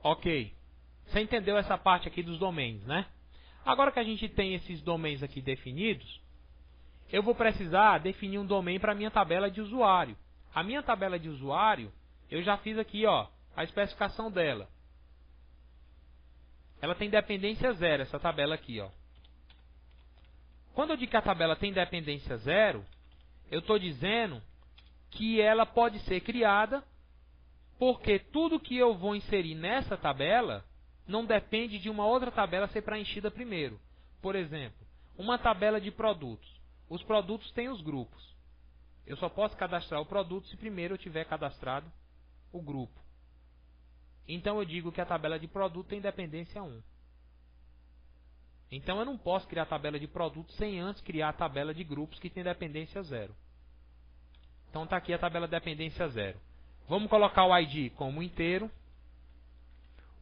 Ok. Você entendeu essa parte aqui dos domains, né? Agora que a gente tem esses domains aqui definidos, eu vou precisar definir um domain para a minha tabela de usuário. A minha tabela de usuário, eu já fiz aqui, ó, a especificação dela. Ela tem dependência zero, essa tabela aqui, ó. Quando eu digo que a tabela tem dependência zero, eu estou dizendo que ela pode ser criada porque tudo que eu vou inserir nessa tabela não depende de uma outra tabela ser preenchida primeiro. Por exemplo, uma tabela de produtos. Os produtos têm os grupos. Eu só posso cadastrar o produto se primeiro eu tiver cadastrado o grupo. Então eu digo que a tabela de produto tem dependência 1. Então eu não posso criar a tabela de produto sem antes criar a tabela de grupos que tem dependência 0. Então está aqui a tabela de dependência 0. Vamos colocar o ID como inteiro,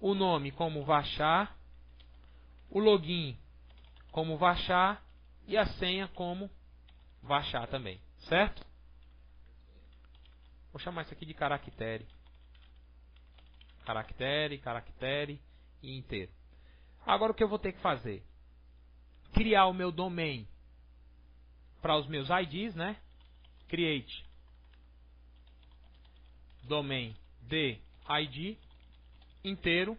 o nome como varchar, o login como varchar e a senha como varchar também, certo? Vou chamar isso aqui de caractere. Caractere e inteiro. Agora o que eu vou ter que fazer? Criar o meu domain para os meus IDs, né? Create domain de ID inteiro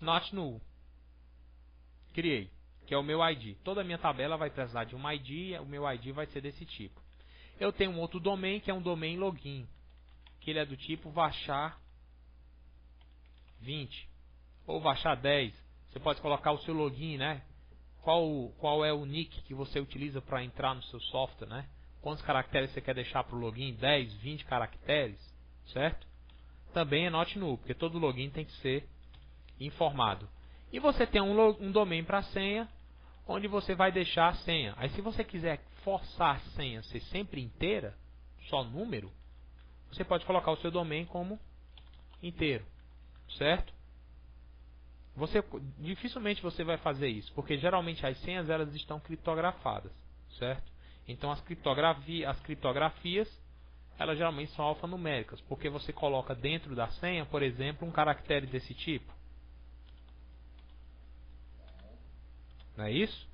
not null. Criei, que é o meu ID. Toda a minha tabela vai precisar de um ID, o meu ID vai ser desse tipo. Eu tenho um outro domain que é um domain login, que ele é do tipo varchar 20 ou varchar 10. Você pode colocar o seu login, né? Qual é o nick que você utiliza para entrar no seu software, né? Quantos caracteres você quer deixar para o login? 10, 20 caracteres, certo? Também é not null, porque todo login tem que ser informado. E você tem um domain para senha, onde você vai deixar a senha. Aí se você quiser forçar a senha ser sempre inteira, só número, você pode colocar o seu domain como inteiro, certo? Dificilmente você vai fazer isso, porque geralmente as senhas elas estão criptografadas, certo? Então as criptografias elas geralmente são alfanuméricas, porque você coloca dentro da senha, por exemplo, um caractere desse tipo. Não é isso?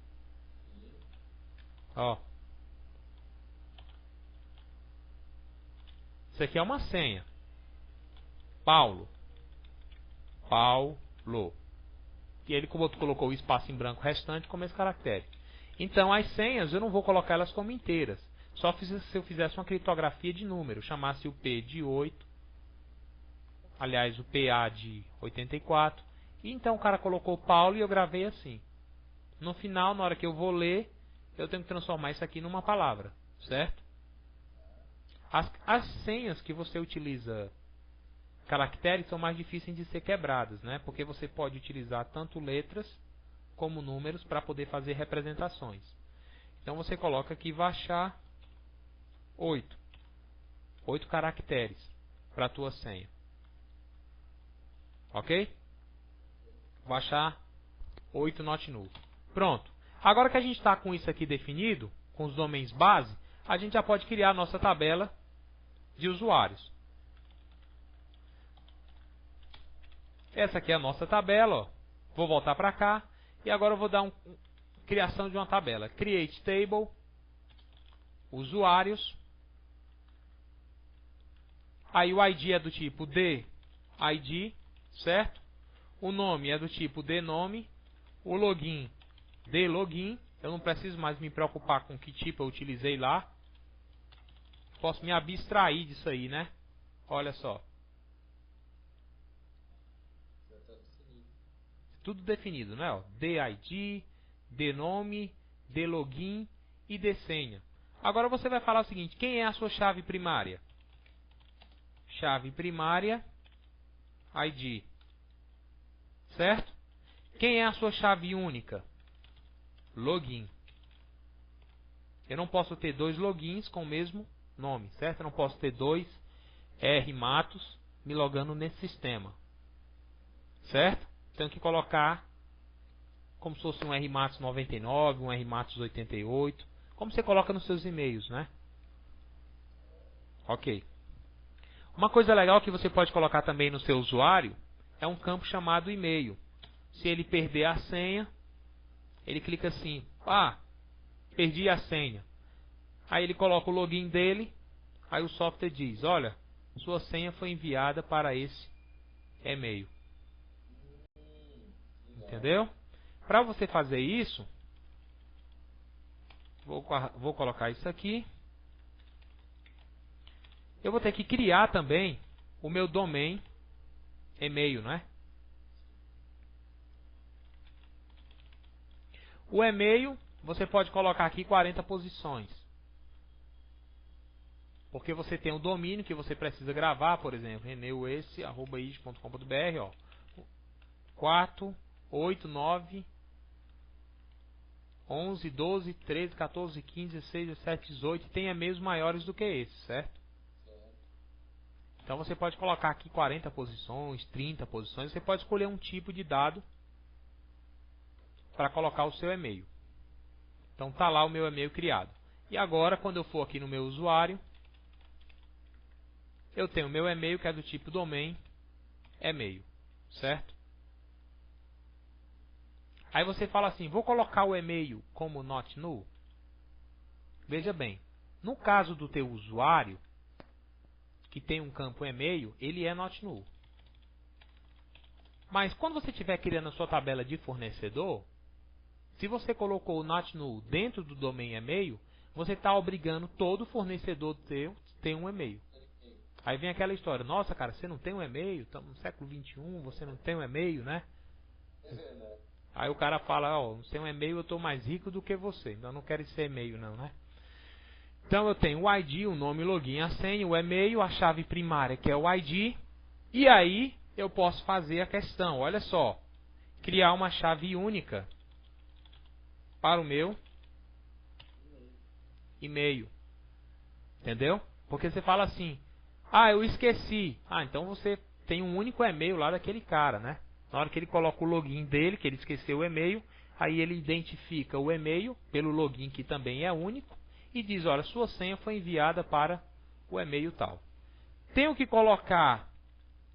Ó. Isso aqui é uma senha. Paulo. E ele colocou o espaço em branco restante como esse caractere. Então as senhas eu não vou colocar elas como inteiras. Só se eu fizesse uma criptografia de número. Chamasse o P de 8. Aliás, o PA de 84. E então o cara colocou Paulo e eu gravei assim. No final, na hora que eu vou ler, eu tenho que transformar isso aqui numa palavra. Certo? As senhas que você utiliza caracteres são mais difíceis de ser quebradas, né? Porque você pode utilizar tanto letras como números para poder fazer representações. Então você coloca aqui varchar 8 caracteres para a tua senha. Ok? Varchar 8 not null. Pronto. Agora que a gente está com isso aqui definido, com os domains base, a gente já pode criar a nossa tabela de usuários. Essa aqui é a nossa tabela, ó. Vou voltar para cá e agora eu vou dar criação de uma tabela. Create table, usuários. Aí o ID é do tipo de ID, certo? O nome é do tipo de nome. O login, de login. Eu não preciso mais me preocupar com que tipo eu utilizei lá. Posso me abstrair disso aí, né? Olha só. Tudo definido, né? Ó, de ID, de nome, de login e de senha. Agora você vai falar o seguinte: quem é a sua chave primária? Chave primária, ID. Certo? Quem é a sua chave única? Login. Eu não posso ter dois logins com o mesmo nome, certo? Eu não posso ter dois R Matos me logando nesse sistema. Certo? Tenho que colocar como se fosse um R Matos 99, um R Matos 88, como você coloca nos seus e-mails, né? Ok. Uma coisa legal que você pode colocar também no seu usuário é um campo chamado e-mail. Se ele perder a senha, ele clica assim, perdi a senha. Aí ele coloca o login dele, aí o software diz, olha, sua senha foi enviada para esse e-mail. Entendeu? Para você fazer isso, vou colocar isso aqui. Eu vou ter que criar também o meu domain e-mail, não é? O e-mail, você pode colocar aqui 40 posições. Porque você tem um domínio que você precisa gravar, por exemplo, reneuesse@id.com.br, ó. 4, 8, 9, 11, 12, 13, 14, 15, 16, 17, 18. Tem e-mails maiores do que esse, certo? Então você pode colocar aqui 40 posições, 30 posições. Você pode escolher um tipo de dado para colocar o seu e-mail. Então tá lá o meu e-mail criado. E agora, quando eu for aqui no meu usuário, eu tenho o meu e-mail que é do tipo domain e-mail, certo? Aí você fala assim, vou colocar o e-mail como not null. Veja bem, no caso do teu usuário, que tem um campo e-mail, ele é not null. Mas quando você estiver criando a sua tabela de fornecedor, se você colocou o not null dentro do domain e-mail, você está obrigando todo fornecedor teu a ter um e-mail. Aí vem aquela história, nossa cara, você não tem um e-mail? Estamos no século XXI, você não tem um e-mail, né? Aí o cara fala, ó, não tem um e-mail, eu estou mais rico do que você, então eu não quero esse e-mail não, né? Então eu tenho o ID, o nome, o login, a senha, o e-mail, a chave primária que é o ID, e aí eu posso fazer a questão, olha só, criar uma chave única para o meu e-mail, entendeu? Porque você fala assim, eu esqueci, então você tem um único e-mail lá daquele cara, né? Na hora que ele coloca o login dele, que ele esqueceu o e-mail, aí ele identifica o e-mail pelo login que também é único e diz, olha, sua senha foi enviada para o e-mail tal. Tenho que colocar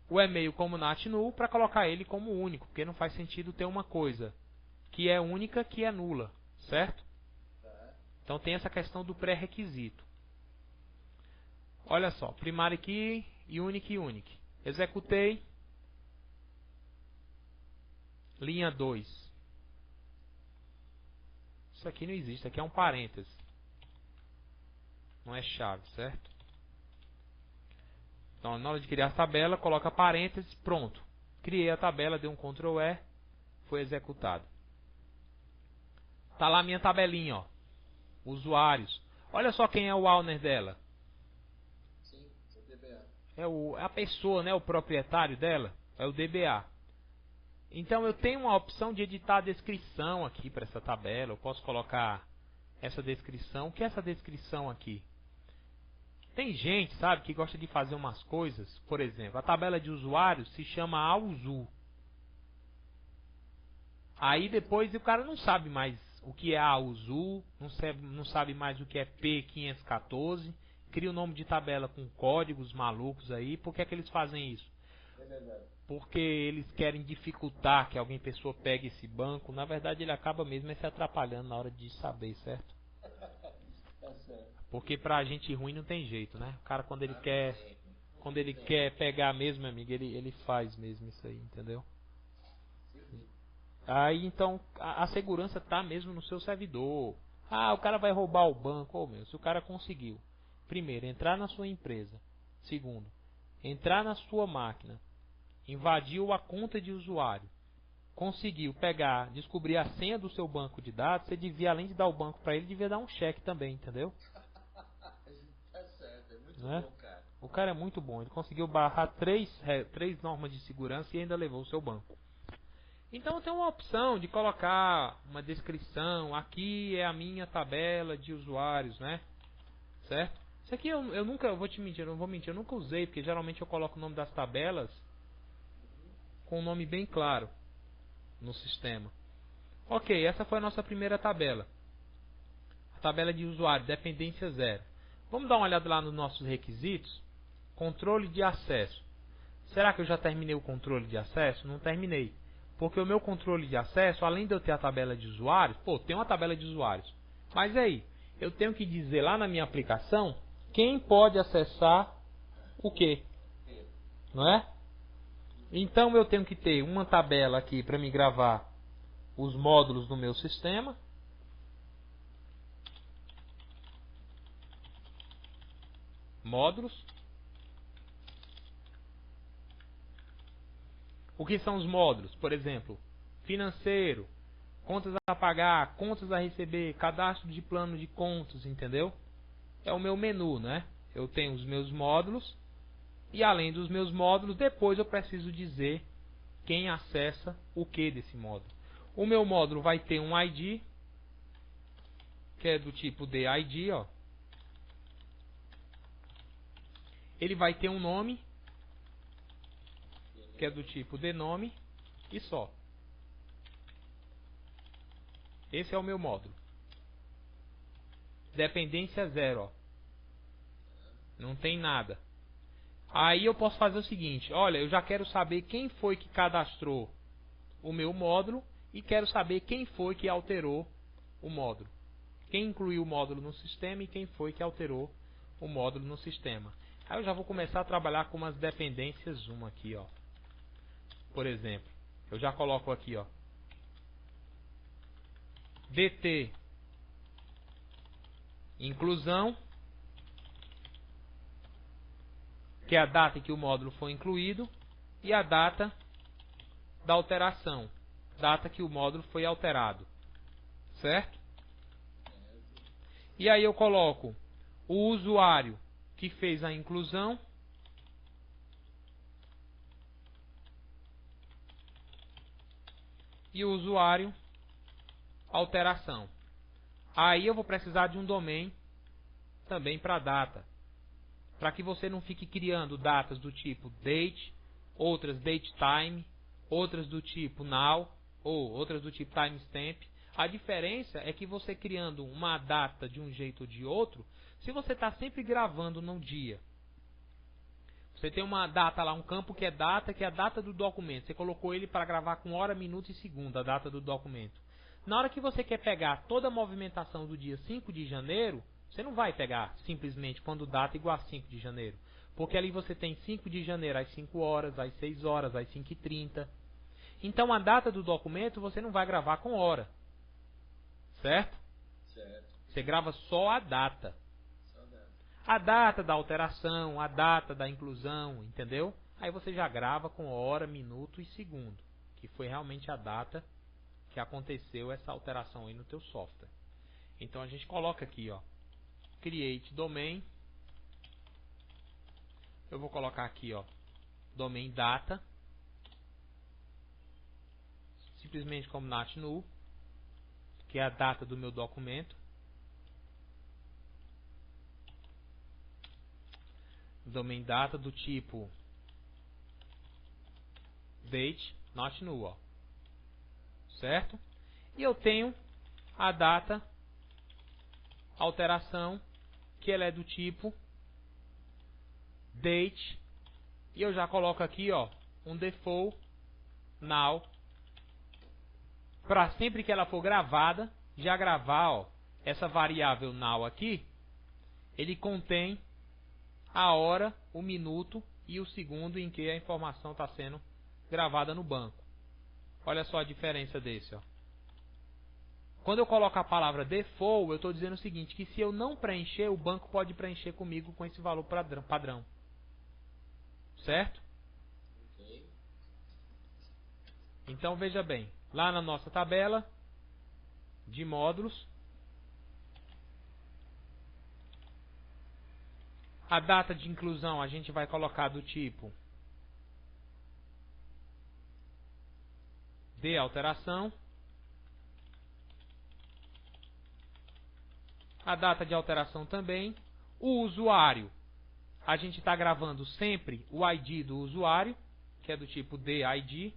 o e-mail como not null para colocar ele como único, porque não faz sentido ter uma coisa que é única que é nula, certo? Então tem essa questão do pré-requisito. Olha só, primary key, unique. Executei. Linha 2. Isso aqui não existe, aqui é um parêntese. Não é chave, certo? Então, na hora de criar a tabela, coloca parênteses, pronto. Criei a tabela, dei um Ctrl E, foi executado. Tá lá a minha tabelinha, ó. Usuários. Olha só quem é o owner dela. Sim, é o DBA. É a pessoa, né? O proprietário dela. É o DBA. Então eu tenho uma opção de editar a descrição aqui para essa tabela. Eu posso colocar essa descrição. O que é essa descrição aqui? Tem gente, sabe, que gosta de fazer umas coisas. Por exemplo, a tabela de usuários se chama AUSU. Aí depois o cara não sabe mais o que é AUSU, não sabe mais o que é P514. Cria o nome de tabela com códigos malucos aí. Por que é que eles fazem isso? É verdade. Porque eles querem dificultar que alguém pessoa pegue esse banco. Na verdade ele acaba mesmo se atrapalhando na hora de saber, certo? Tá certo. Porque pra gente ruim não tem jeito, né? O cara quando ele quer pegar mesmo, amigo, ele faz mesmo isso aí, entendeu? Aí então a segurança tá mesmo no seu servidor. O cara vai roubar o banco, se o cara conseguiu, primeiro, entrar na sua empresa, segundo, entrar na sua máquina, invadiu a conta de usuário, conseguiu pegar, descobrir a senha do seu banco de dados, você devia, além de dar o banco para ele, devia dar um cheque também, entendeu? Tá certo, é muito Né? bom, cara. O cara é muito bom, ele conseguiu barrar três normas de segurança e ainda levou o seu banco. Então tem uma opção de colocar uma descrição, aqui é a minha tabela de usuários, né? Certo? Isso aqui eu nunca, eu vou te mentir, eu não vou mentir, eu nunca usei, porque geralmente eu coloco o nome das tabelas com um nome bem claro no sistema. Ok, essa foi a nossa primeira tabela. A tabela de usuário, dependência 0. Vamos dar uma olhada lá nos nossos requisitos. Controle de acesso. Será que eu já terminei o controle de acesso? Não terminei. Porque o meu controle de acesso, além de eu ter a tabela de usuários, tem uma tabela de usuários. Mas aí, eu tenho que dizer lá na minha aplicação quem pode acessar o quê? Não é? Então eu tenho que ter uma tabela aqui para me gravar os módulos do meu sistema. Módulos. O que são os módulos? Por exemplo, financeiro, contas a pagar, contas a receber, cadastro de plano de contas, entendeu? É o meu menu, né? Eu tenho os meus módulos e além dos meus módulos, depois eu preciso dizer quem acessa o que desse módulo. O meu módulo vai ter um ID, que é do tipo DID, ó. Ele vai ter um nome, que é do tipo dnome, e só. Esse é o meu módulo. Dependência zero, ó. Não tem nada. Aí eu posso fazer o seguinte, olha, eu já quero saber quem foi que cadastrou o meu módulo e quero saber quem foi que alterou o módulo. Quem incluiu o módulo no sistema e quem foi que alterou o módulo no sistema. Aí eu já vou começar a trabalhar com umas dependências aqui, ó. Por exemplo, eu já coloco aqui, ó, DT inclusão, que é a data em que o módulo foi incluído, e a data da alteração, data que o módulo foi alterado, certo? E aí eu coloco o usuário que fez a inclusão, e o usuário alteração. Aí eu vou precisar de um domain também para data, para que você não fique criando datas do tipo date, outras datetime, outras do tipo now, ou outras do tipo timestamp. A diferença é que você criando uma data de um jeito ou de outro, se você está sempre gravando no dia, você tem uma data lá, um campo que é a data do documento. Você colocou ele para gravar com hora, minuto e segundo, a data do documento. Na hora que você quer pegar toda a movimentação do dia 5 de janeiro, você não vai pegar simplesmente quando data igual a 5 de janeiro. Porque ali você tem 5 de janeiro às 5 horas, às 6 horas, às 5h30. Então a data do documento você não vai gravar com hora. Certo? Certo. Você grava só a data. Só data. A data da alteração, a data da inclusão, entendeu? Aí você já grava com hora, minuto e segundo, que foi realmente a data que aconteceu essa alteração aí no teu software. Então a gente coloca aqui, ó, create domain. Eu vou colocar aqui, ó, domain data, simplesmente como nat null, que é a data do meu documento. Domain data do tipo date, not null, ó. Certo? E eu tenho a data alteração, que ela é do tipo date, e eu já coloco aqui, ó, um default now, para sempre que ela for gravada, já gravar, ó, essa variável now aqui, ele contém a hora, o minuto e o segundo em que a informação está sendo gravada no banco. Olha só a diferença desse, ó. Quando eu coloco a palavra default, eu estou dizendo o seguinte, que se eu não preencher, o banco pode preencher comigo com esse valor padrão. Certo? Ok. Então veja bem, lá na nossa tabela de módulos, a data de inclusão a gente vai colocar do tipo de alteração. A data de alteração também. O usuário, a gente está gravando sempre o ID do usuário, que é do tipo DID.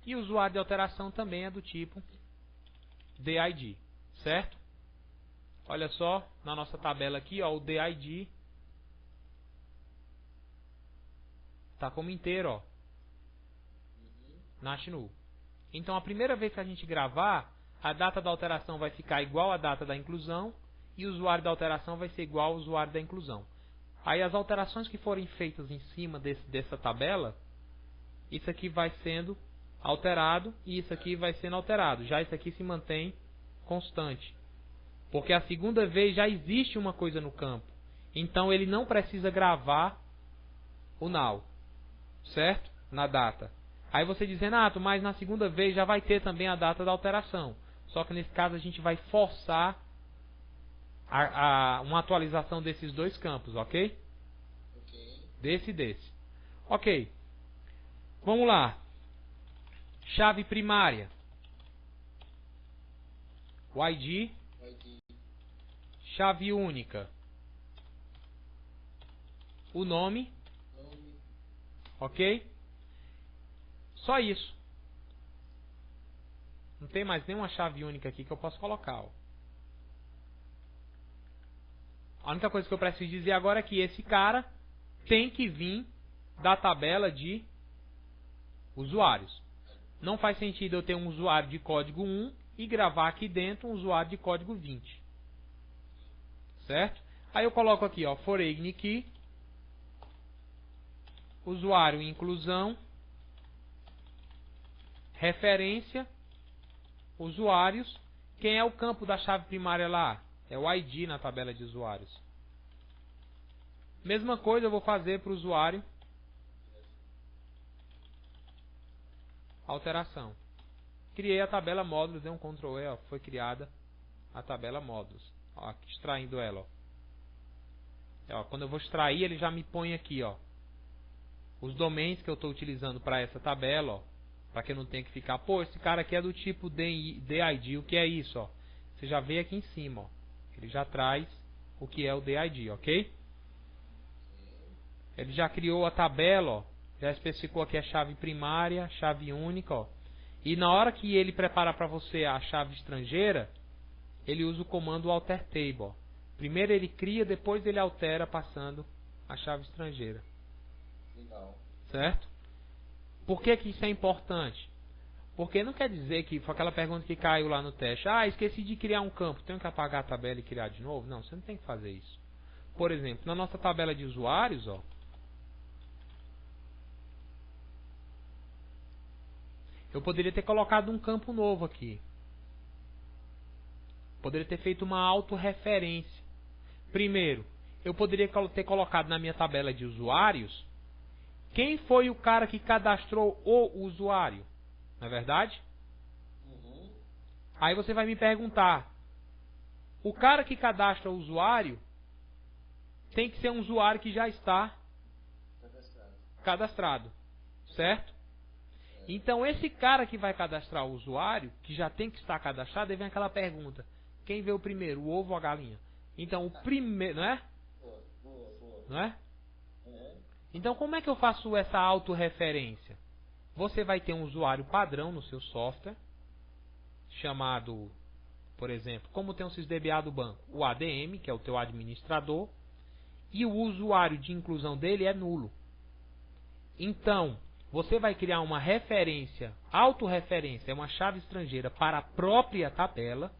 E o usuário de alteração também é do tipo DID, certo? Olha só, na nossa tabela aqui, ó, o DID Tá como inteiro, ó. Nasce null. Então a primeira vez que a gente gravar, a data da alteração vai ficar igual à data da inclusão e o usuário da alteração vai ser igual ao usuário da inclusão. Aí as alterações que forem feitas em cima dessa tabela, isso aqui vai sendo alterado e isso aqui vai sendo alterado. Já isso aqui se mantém constante. Porque a segunda vez já existe uma coisa no campo. Então ele não precisa gravar o null, certo? Na data. Aí você diz, Renato, mas na segunda vez já vai ter também a data da alteração. Só que nesse caso a gente vai forçar uma atualização desses dois campos, ok? Desse e desse. Ok. Vamos lá. Chave primária. O ID. Chave única. O nome. Ok? Só isso. Não tem mais nenhuma chave única aqui que eu possa colocar. Ó. A única coisa que eu preciso dizer agora é que esse cara tem que vir da tabela de usuários. Não faz sentido eu ter um usuário de código 1 e gravar aqui dentro um usuário de código 20. Certo? Aí eu coloco aqui, ó, foreign key, usuário inclusão, referência, usuários. Quem é o campo da chave primária lá? É o ID na tabela de usuários. Mesma coisa eu vou fazer para o usuário. Alteração. Criei a tabela módulos, dei um Ctrl E, ó, foi criada a tabela módulos. Ó, extraindo ela. Ó, quando eu vou extrair, ele já me põe aqui, ó, os domains que eu estou utilizando para essa tabela, ó, para que eu não tenha que ficar, pô, esse cara aqui é do tipo DID, o que é isso, ó? Você já vê aqui em cima, ó. Ele já traz o que é o DID, ok? Ele já criou a tabela, ó, já especificou aqui a chave primária, chave única, ó. E na hora que ele prepara para você a chave estrangeira, ele usa o comando alter table, ó. Primeiro ele cria, depois ele altera passando a chave estrangeira. Legal. Certo? Por que que isso é importante? Porque não quer dizer que foi aquela pergunta que caiu lá no teste. Ah, esqueci de criar um campo. Tenho que apagar a tabela e criar de novo? Não, você não tem que fazer isso. Por exemplo, na nossa tabela de usuários, ó, eu poderia ter colocado um campo novo aqui. Poderia ter feito uma autorreferência. Primeiro, eu poderia ter colocado na minha tabela de usuários quem foi o cara que cadastrou o usuário. Não é verdade? Aí você vai me perguntar, o cara que cadastra o usuário tem que ser um usuário que já está cadastrado. Certo? Então esse cara que vai cadastrar o usuário, que já tem que estar cadastrado, aí vem aquela pergunta, quem veio primeiro, o ovo ou a galinha? Então o primeiro, não é? Não é? Então como é que eu faço essa autorreferência? Você vai ter um usuário padrão no seu software, chamado, por exemplo, como tem o SysDBA do banco, o ADM, que é o teu administrador, e o usuário de inclusão dele é nulo. Então, você vai criar uma referência, autorreferência, é uma chave estrangeira para a própria tabela,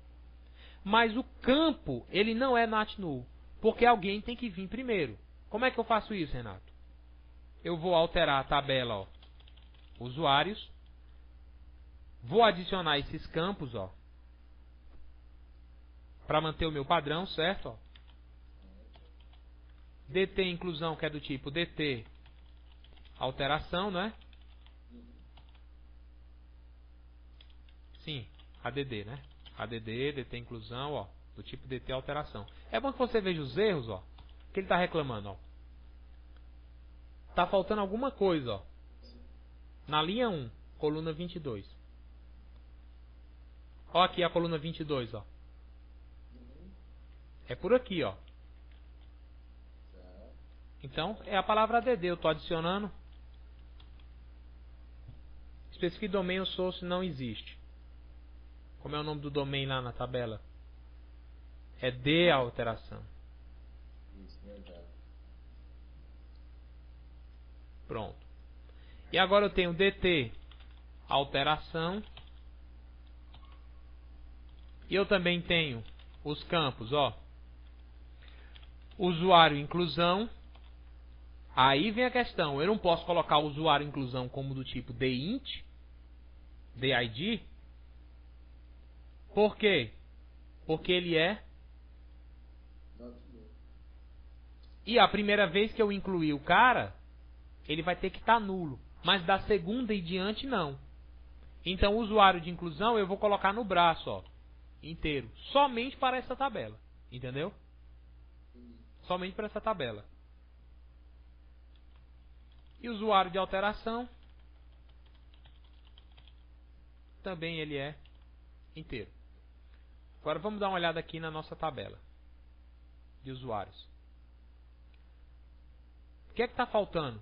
mas o campo, ele não é NaTNull, porque alguém tem que vir primeiro. Como é que eu faço isso, Renato? Eu vou alterar a tabela, ó, usuários, vou adicionar esses campos, ó, para manter o meu padrão, certo? Ó. DT inclusão, que é do tipo DT alteração, né? Sim, ADD, né? ADD, DT inclusão, ó, do tipo DT alteração. É bom que você veja os erros, ó, que ele está reclamando, ó. Tá faltando alguma coisa, ó. Na linha 1, coluna 22. Ó aqui a coluna 22, ó. É por aqui, ó. Então, é a palavra ADD, eu estou adicionando. Specific Domain Source não existe. Como é o nome do domain lá na tabela? É de alteração. Isso, verdade. Pronto. E agora eu tenho dt alteração. E eu também tenho os campos, ó. Usuário inclusão. Aí vem a questão, eu não posso colocar o usuário inclusão como do tipo dInt, dID. Por quê? Porque ele é... E a primeira vez que eu incluir o cara, ele vai ter que estar nulo. Mas da segunda em diante, não. Então, o usuário de inclusão eu vou colocar no braço, ó, inteiro. Somente para essa tabela. Entendeu? Somente para essa tabela. E o usuário de alteração, também ele é inteiro. Agora vamos dar uma olhada aqui na nossa tabela de usuários. O que é que está faltando?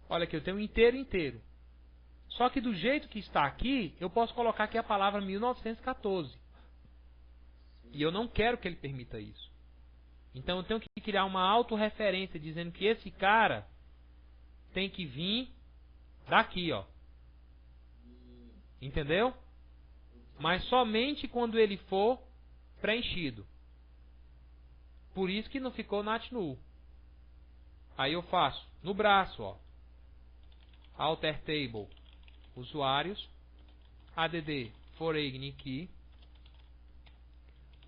Olha aqui, eu tenho inteiro e inteiro. Só que do jeito que está aqui, eu posso colocar aqui a palavra 1914. E eu não quero que ele permita isso. Então eu tenho que criar uma autorreferência dizendo que esse cara tem que vir daqui, ó. Entendeu? Mas somente quando ele for preenchido. Por isso que não ficou nat null. Aí eu faço no braço, ó. Alter table usuários, add foreign key,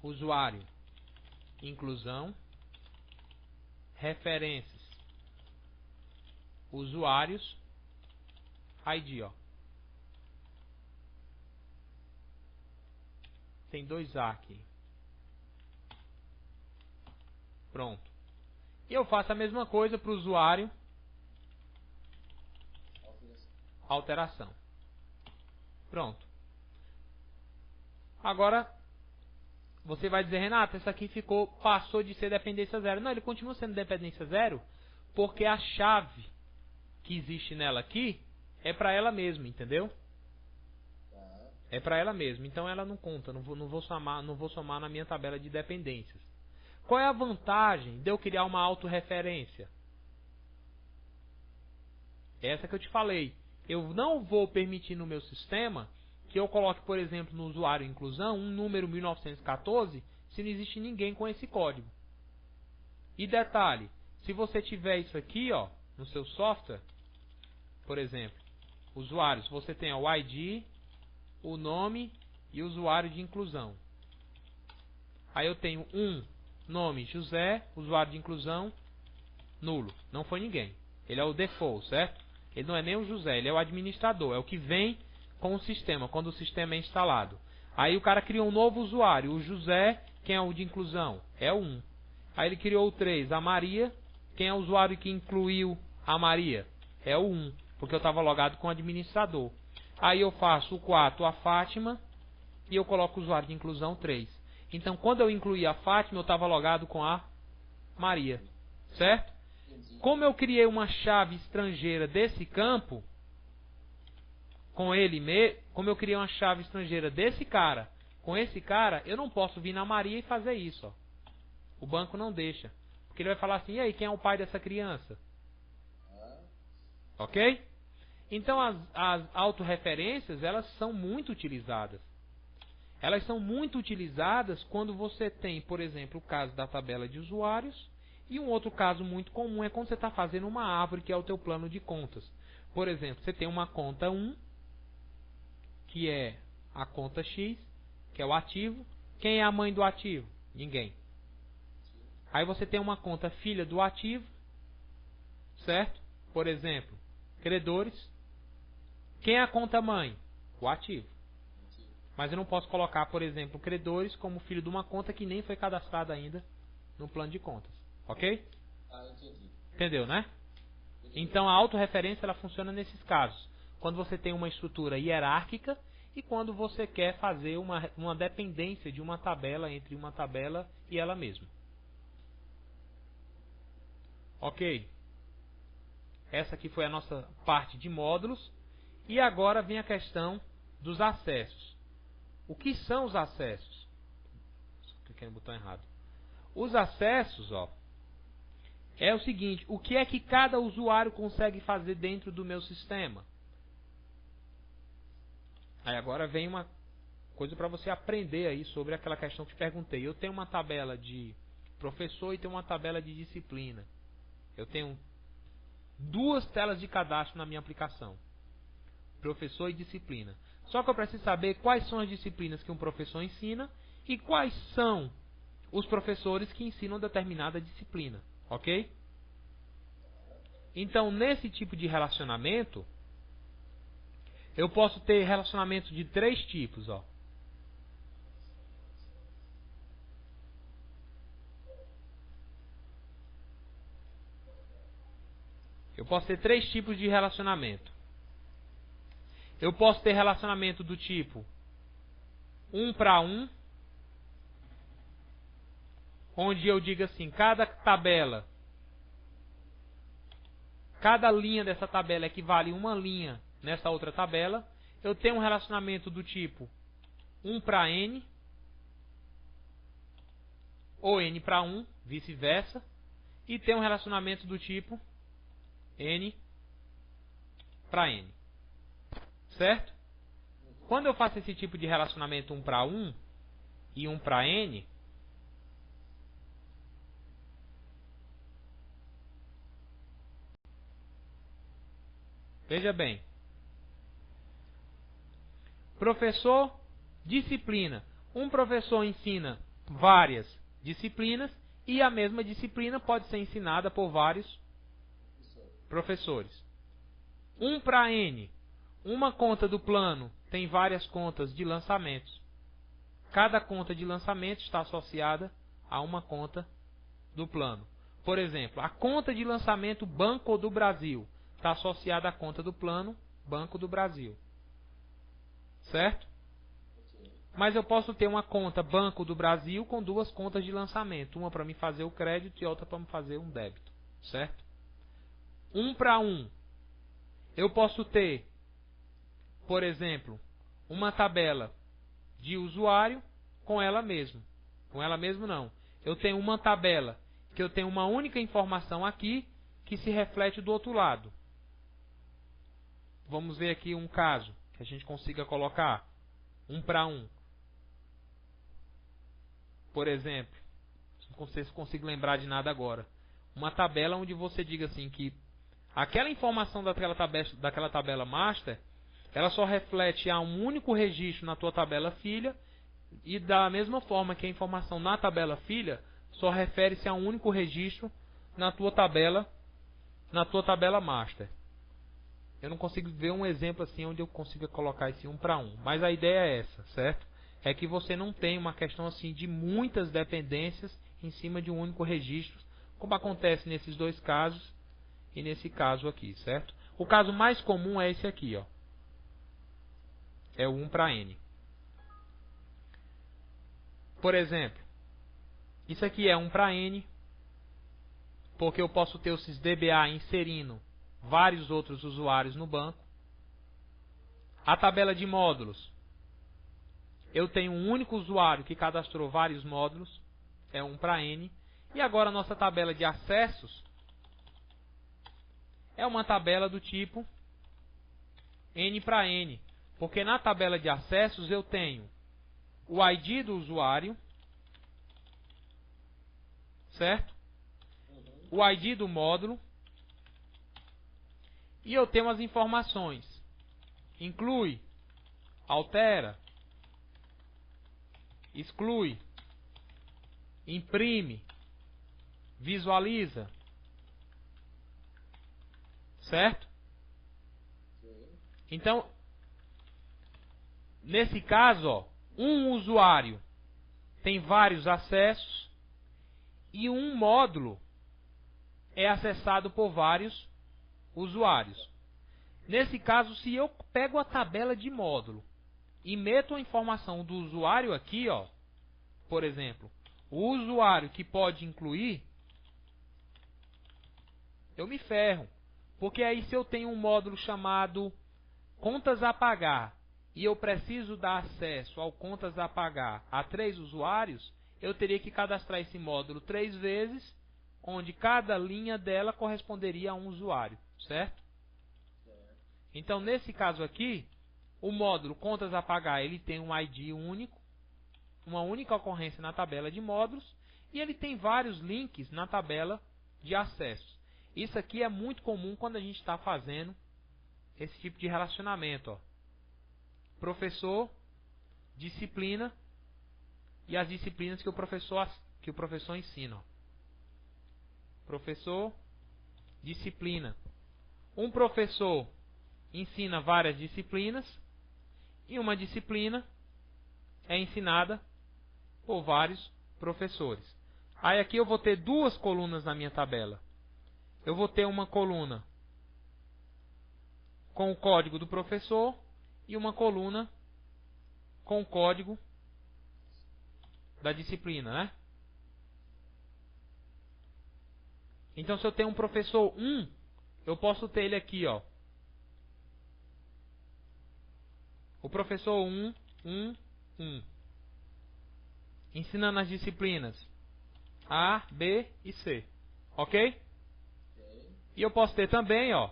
usuário inclusão, referências, usuários, ID, ó. Tem 2A aqui. Pronto. E eu faço a mesma coisa para o usuário alteração. Pronto. Agora você vai dizer, Renato, isso aqui passou de ser dependência zero. Não, ele continua sendo dependência zero porque a chave que existe nela aqui é para ela mesma, entendeu? É para ela mesma. Então ela não conta, não vou somar na minha tabela de dependências. Qual é a vantagem de eu criar uma autorreferência? Essa que eu te falei. Eu não vou permitir no meu sistema que eu coloque, por exemplo, no usuário inclusão, um número 1914, se não existe ninguém com esse código. E detalhe, se você tiver isso aqui, ó, no seu software, por exemplo, usuários, você tem o ID, o nome e o usuário de inclusão. Aí eu tenho nome José, usuário de inclusão, nulo. Não foi ninguém. Ele é o default, certo? Ele não é nem o José, ele é o administrador. É o que vem com o sistema, quando o sistema é instalado. Aí o cara criou um novo usuário. O José, quem é o de inclusão? É o 1. Aí ele criou o 3, a Maria. Quem é o usuário que incluiu a Maria? É o 1, porque eu estava logado com o administrador. Aí eu faço o 4, a Fátima. E eu coloco o usuário de inclusão 3. Então quando eu incluí a Fátima, eu estava logado com a Maria. Certo? Como eu criei uma chave estrangeira desse campo, como eu criei uma chave estrangeira desse cara, com esse cara, eu não posso vir na Maria e fazer isso. Ó. O banco não deixa. Porque ele vai falar assim, e aí, quem é o pai dessa criança? Ok? Então as autorreferências, elas são muito utilizadas. Elas são muito utilizadas quando você tem, por exemplo, o caso da tabela de usuários. E um outro caso muito comum é quando você está fazendo uma árvore, que é o teu plano de contas. Por exemplo, você tem uma conta 1, que é a conta X, que é o ativo. Quem é a mãe do ativo? Ninguém. Aí você tem uma conta filha do ativo, certo? Por exemplo, credores. Quem é a conta mãe? O ativo. Mas eu não posso colocar, por exemplo, credores como filho de uma conta que nem foi cadastrada ainda no plano de contas. Ok? Entendi. Entendeu, né? Então a autorreferência ela funciona nesses casos. Quando você tem uma estrutura hierárquica e quando você quer fazer uma dependência de uma tabela entre uma tabela e ela mesma. Ok? Essa aqui foi a nossa parte de módulos. E agora vem a questão dos acessos. O que são os acessos? Cliquei no botão errado. Os acessos, ó, é o seguinte: o que é que cada usuário consegue fazer dentro do meu sistema? Aí agora vem uma coisa para você aprender aí sobre aquela questão que te perguntei. Eu tenho uma tabela de professor e tenho uma tabela de disciplina. Eu tenho duas telas de cadastro na minha aplicação: professor e disciplina. Só que eu preciso saber quais são as disciplinas que um professor ensina e quais são os professores que ensinam determinada disciplina, ok? Então, nesse tipo de relacionamento, eu posso ter relacionamento de três tipos, ó. Eu posso ter três tipos de relacionamento. Eu posso ter relacionamento do tipo 1 para 1, onde eu digo assim: cada tabela, cada linha dessa tabela equivale a uma linha nessa outra tabela. Eu tenho um relacionamento do tipo 1 para n, ou n para 1, vice-versa. E tenho um relacionamento do tipo n para n. Certo? Quando eu faço esse tipo de relacionamento 1 para 1 e 1 para n, veja bem: professor, disciplina. Um professor ensina várias disciplinas e a mesma disciplina pode ser ensinada por vários professores. 1 para n. Uma conta do plano tem várias contas de lançamentos. Cada conta de lançamento está associada a uma conta do plano. Por exemplo, a conta de lançamento Banco do Brasil está associada à conta do plano Banco do Brasil. Certo? Mas eu posso ter uma conta Banco do Brasil com duas contas de lançamento. Uma para me fazer o crédito e outra para me fazer um débito. Certo? 1 para 1. Eu posso ter, por exemplo, uma tabela de usuário com ela mesma. Com ela mesma não. Eu tenho uma tabela que eu tenho uma única informação aqui que se reflete do outro lado. Vamos ver aqui um caso que a gente consiga colocar 1 para 1. Por exemplo, não sei se consigo lembrar de nada agora. Uma tabela onde você diga assim que aquela informação daquela tabela master, ela só reflete a um único registro na tua tabela filha, e da mesma forma que a informação na tabela filha só refere-se a um único registro na tua tabela master. Eu não consigo ver um exemplo assim onde eu consiga colocar esse 1 para 1, mas a ideia é essa, certo? É que você não tem uma questão assim de muitas dependências em cima de um único registro, como acontece nesses dois casos e nesse caso aqui, certo? O caso mais comum é esse aqui, ó. É o 1 para n. Por exemplo, isso aqui é 1 para n, porque eu posso ter o SysDBA inserindo vários outros usuários no banco. A tabela de módulos, eu tenho um único usuário que cadastrou vários módulos, é 1 para n. E agora a nossa tabela de acessos é uma tabela do tipo n para n, porque na tabela de acessos eu tenho o ID do usuário, certo? O ID do módulo, e eu tenho as informações: inclui, altera, exclui, imprime, visualiza, certo? Então, nesse caso, ó, um usuário tem vários acessos e um módulo é acessado por vários usuários. Nesse caso, se eu pego a tabela de módulo e meto a informação do usuário aqui, ó, por exemplo, o usuário que pode incluir, eu me ferro. Porque aí se eu tenho um módulo chamado contas a pagar e eu preciso dar acesso ao contas a pagar a 3 usuários, eu teria que cadastrar esse módulo 3 vezes onde cada linha dela corresponderia a um usuário, certo? Certo. Então, nesse caso aqui, o módulo contas a pagar, ele tem um ID único, uma única ocorrência na tabela de módulos, e ele tem vários links na tabela de acessos. Isso aqui é muito comum quando a gente está fazendo esse tipo de relacionamento. Ó. Professor, disciplina e as disciplinas que o professor ensina. Ó. Professor, disciplina. Um professor ensina várias disciplinas e uma disciplina é ensinada por vários professores. Aí aqui eu vou ter duas colunas na minha tabela. Eu vou ter uma coluna com o código do professor e uma coluna com o código da disciplina, né? Então, se eu tenho um professor 1, eu posso ter ele aqui, ó. O professor 1, 1, 1. Ensinando as disciplinas A, B e C. Ok? E eu posso ter também, ó,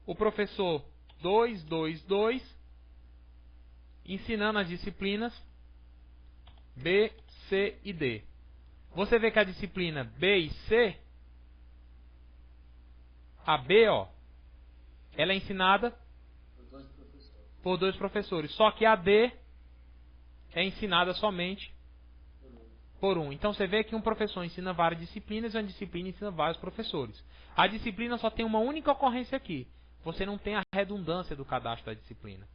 o professor 2, 2, 2, ensinando as disciplinas B, C e D. Você vê que a disciplina B e C, a B, ó, ela é ensinada por dois professores. Só que a D é ensinada somente por um. Então você vê que um professor ensina várias disciplinas e uma disciplina ensina vários professores. A disciplina só tem uma única ocorrência aqui. Você não tem a redundância do cadastro da disciplina.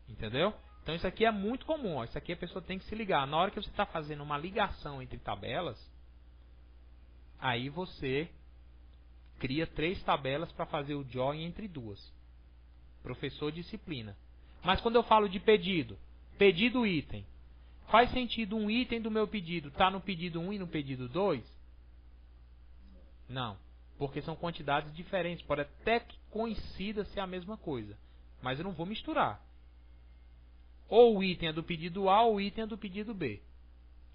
Entendeu? Então isso aqui é muito comum. Ó. Isso aqui a pessoa tem que se ligar. Na hora que você está fazendo uma ligação entre tabelas, aí você cria 3 tabelas para fazer o join entre duas. Professor, disciplina. Mas quando eu falo de pedido, pedido item, faz sentido um item do meu pedido estar no pedido 1 e no pedido 2? Não, porque são quantidades diferentes. Pode até que coincida ser a mesma coisa, mas eu não vou misturar. Ou o item é do pedido A ou o item é do pedido B.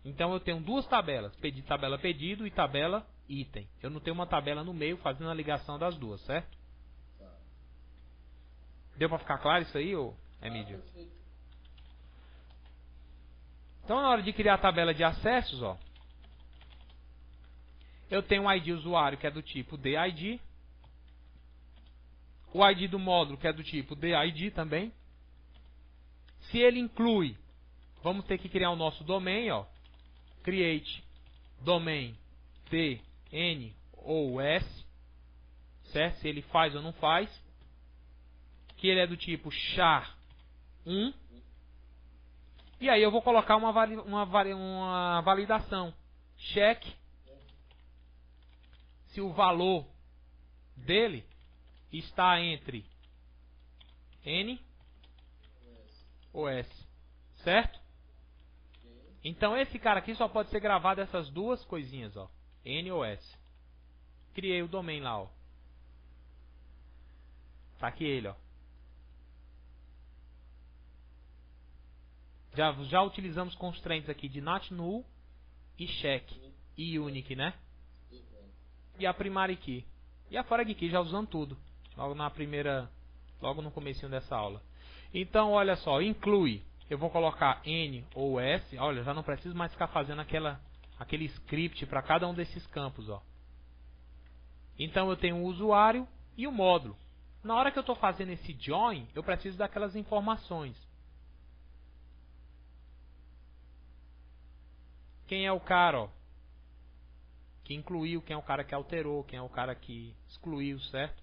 Então eu tenho duas tabelas, tabela pedido e tabela item. Eu não tenho uma tabela no meio fazendo a ligação das duas, certo? Deu para ficar claro isso aí, ou é mídia? Então, na hora de criar a tabela de acessos, ó, eu tenho um ID usuário que é do tipo DID, o ID do módulo que é do tipo DID também. Se ele inclui, vamos ter que criar o nosso domain, ó, create domain D, N ou S, certo? Se ele faz ou não faz, que ele é do tipo char1. E aí eu vou colocar uma validação. Check se o valor dele está entre N ou S. Certo? Então esse cara aqui só pode ser gravado essas duas coisinhas, ó. N ou S. Criei o domain lá, ó. Tá aqui ele, ó. Já utilizamos constraints aqui de not null e check e unique, né? E a primary key. E a foreign key já usando tudo. Logo no comecinho dessa aula. Então, olha só, inclui. Eu vou colocar N ou S. Olha, já não preciso mais ficar fazendo aquele script para cada um desses campos, ó. Então eu tenho o usuário e o módulo. Na hora que eu estou fazendo esse join, eu preciso daquelas informações. Quem é o cara, ó, que incluiu, quem é o cara que alterou, quem é o cara que excluiu, certo?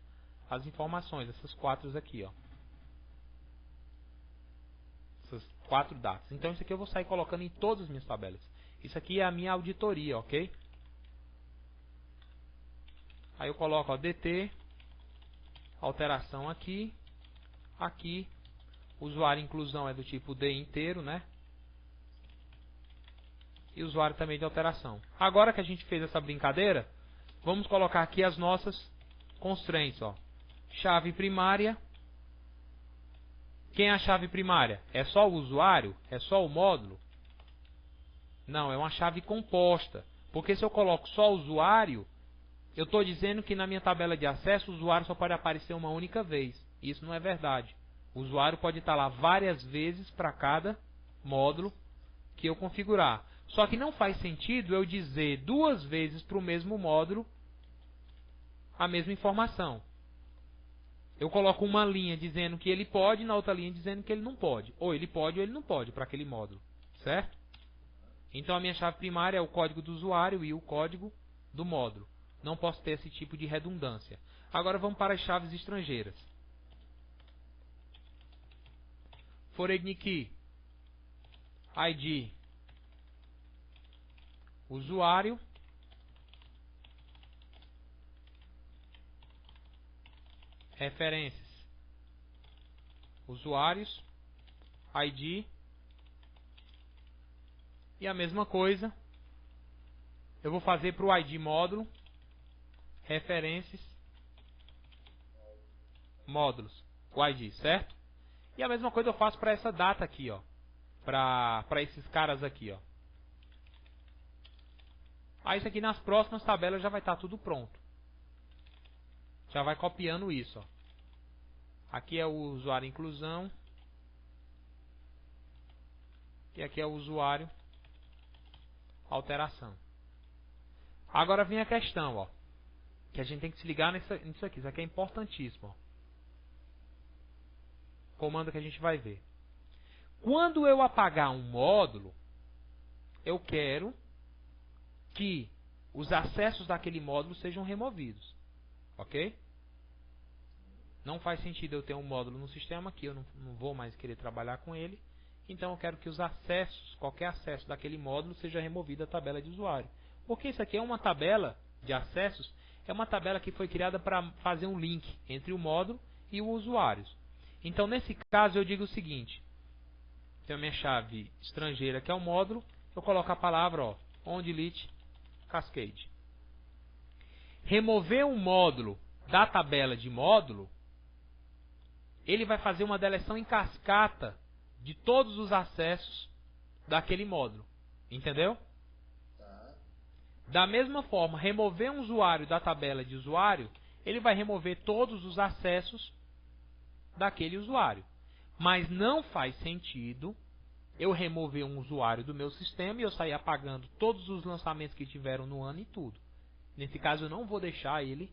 As informações, essas 4 aqui, ó. Essas 4 datas. Então isso aqui eu vou sair colocando em todas as minhas tabelas. Isso aqui é a minha auditoria, ok? Aí eu coloco, ó, DT, alteração aqui, aqui, usuário inclusão é do tipo D inteiro, né? E usuário também de alteração. Agora que a gente fez essa brincadeira, vamos colocar aqui as nossas constraints, ó. Chave primária. Quem é a chave primária? É só o usuário? É só o módulo? Não, é uma chave composta. Porque se eu coloco só usuário, eu estou dizendo que na minha tabela de acesso o usuário só pode aparecer uma única vez. Isso não é verdade. O usuário pode estar lá várias vezes para cada módulo que eu configurar. Só que não faz sentido eu dizer duas vezes para o mesmo módulo a mesma informação. Eu coloco uma linha dizendo que ele pode e na outra linha dizendo que ele não pode. Ou ele pode ou ele não pode para aquele módulo. Certo? Então a minha chave primária é o código do usuário e o código do módulo. Não posso ter esse tipo de redundância. Agora vamos para as chaves estrangeiras. Foreign key, ID, usuário, referências, usuários, ID, e a mesma coisa eu vou fazer para o ID módulo, referências, módulos, o ID, certo? E a mesma coisa eu faço para essa data aqui, ó, para esses caras aqui, ó. Aí isso aqui nas próximas tabelas já vai estar tudo pronto. Já vai copiando isso, ó. Aqui é o usuário inclusão. E aqui é o usuário alteração. Agora vem a questão, ó, que a gente tem que se ligar nisso aqui. Isso aqui é importantíssimo, ó. Comando que a gente vai ver. Quando eu apagar um módulo, eu quero que os acessos daquele módulo sejam removidos. Ok? Não faz sentido eu ter um módulo no sistema que eu não vou mais querer trabalhar com ele. Então eu quero que os acessos, qualquer acesso daquele módulo seja removido da tabela de usuário. Porque isso aqui é uma tabela de acessos, é uma tabela que foi criada para fazer um link entre o módulo e o usuário. Então nesse caso eu digo o seguinte: tenho a minha chave estrangeira que é o módulo, eu coloco a palavra ó, onDelete Cascade. Remover um módulo da tabela de módulo, ele vai fazer uma deleção em cascata de todos os acessos daquele módulo. Entendeu? Tá. Da mesma forma, remover um usuário da tabela de usuário, ele vai remover todos os acessos daquele usuário. Mas não faz sentido eu remover um usuário do meu sistema e eu sair apagando todos os lançamentos que tiveram no ano e tudo. Nesse caso eu não vou deixar ele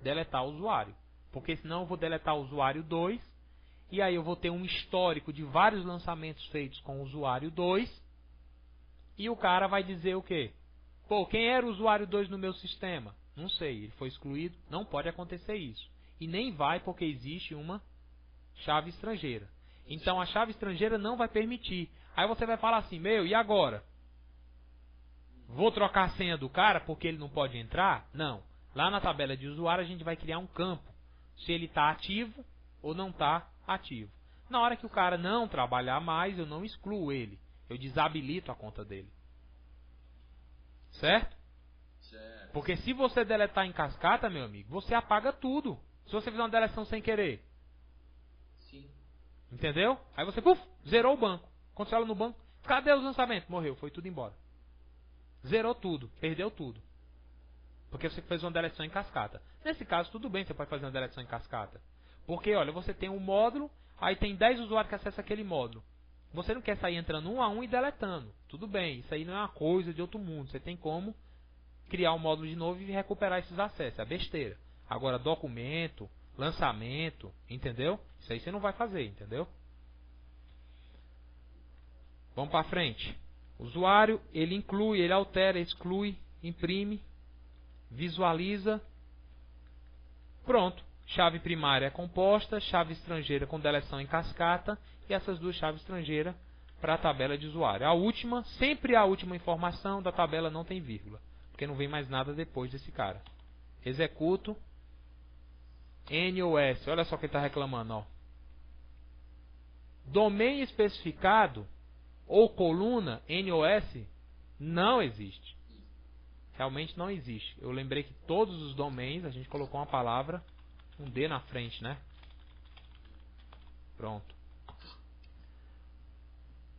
deletar o usuário. Porque senão eu vou deletar o usuário 2 e aí eu vou ter um histórico de vários lançamentos feitos com o usuário 2 e o cara vai dizer o quê? Pô, quem era o usuário 2 no meu sistema? Não sei, ele foi excluído. Não pode acontecer isso. E nem vai porque existe uma chave estrangeira. Então a chave estrangeira não vai permitir. Aí você vai falar assim, meu, e agora? Vou trocar a senha do cara porque ele não pode entrar? Não. Lá na tabela de usuário a gente vai criar um campo. Se ele está ativo ou não está ativo. Na hora que o cara não trabalhar mais, eu não excluo ele. Eu desabilito a conta dele. Certo? Certo. Porque se você deletar em cascata, meu amigo, você apaga tudo. Se você fizer uma deleção sem querer. Sim. Entendeu? Aí você, puf, zerou o banco. Quando você olha no banco, cadê os lançamentos? Morreu, foi tudo embora. Zerou tudo, perdeu tudo. Porque você fez uma deleção em cascata. Nesse caso, tudo bem, você pode fazer uma deleção em cascata. Porque, olha, você tem um módulo, aí tem 10 usuários que acessam aquele módulo. Você não quer sair entrando um a um e deletando. Tudo bem, isso aí não é uma coisa de outro mundo. Você tem como criar um módulo de novo e recuperar esses acessos. É besteira. Agora, documento, lançamento, entendeu? Isso aí você não vai fazer, entendeu? Vamos para frente. Usuário, ele inclui, ele altera, exclui, imprime, visualiza. Pronto. Chave primária é composta, chave estrangeira com deleção em cascata e essas duas chaves estrangeiras para a tabela de usuário. A última, sempre a última informação da tabela não tem vírgula, porque não vem mais nada depois desse cara. Executo. NOS, olha só quem está reclamando, ó. Domain especificado ou coluna NOS não existe. Realmente não existe. Eu lembrei que todos os domains a gente colocou uma palavra, um D na frente, né? Pronto.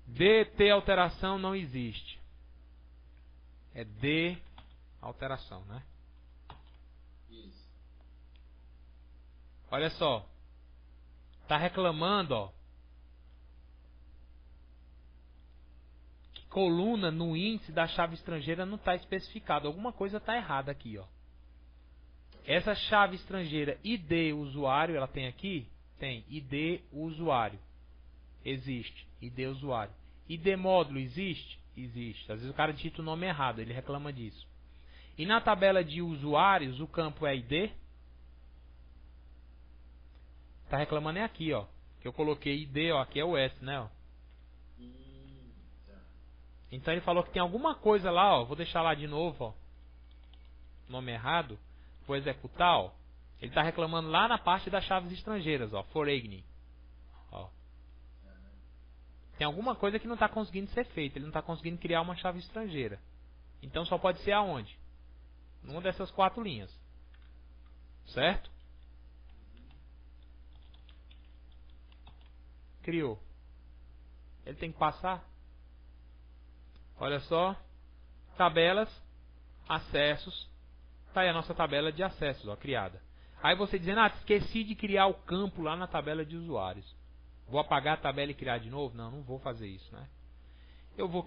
DT alteração não existe. é de alteração, né? Isso. Olha só. Tá reclamando, ó. Que coluna no índice da chave estrangeira não está especificado. Alguma coisa está errada aqui, ó. Essa chave estrangeira ID usuário, ela tem aqui? Tem. ID usuário. Existe. ID usuário. ID módulo existe? Existe. Às vezes o cara digita o nome errado, ele reclama disso. E na tabela de usuários, o campo é ID? Tá reclamando é aqui, ó. Que eu coloquei ID, ó. Aqui é o S, né, ó. Tá. Então ele falou que tem alguma coisa lá, ó. Vou deixar lá de novo, ó. Nome errado. Vou executar, ó. Ele tá reclamando lá na parte das chaves estrangeiras, ó. Foreign. Ó. Tem alguma coisa que não está conseguindo ser feita. Ele não está conseguindo criar uma chave estrangeira. Então só pode ser aonde? Numa dessas 4 linhas. Certo? Criou. Ele tem que passar. Olha só. Tabelas. Acessos. Está aí a nossa tabela de acessos, ó, criada. Aí você dizendo, esqueci de criar o campo lá na tabela de usuários. Vou apagar a tabela e criar de novo? Não, não vou fazer isso, né? Eu vou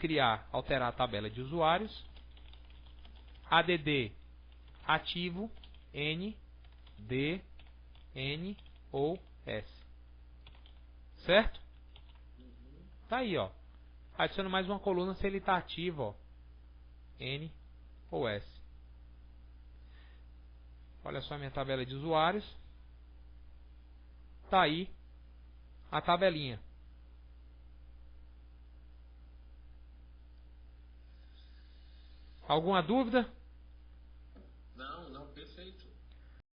alterar a tabela de usuários. ADD ativo N D N ou S. Certo? Tá aí, ó. Adiciono mais uma coluna se ele está ativo, ó. N ou S. Olha só a minha tabela de usuários. Tá aí a tabelinha. Alguma dúvida?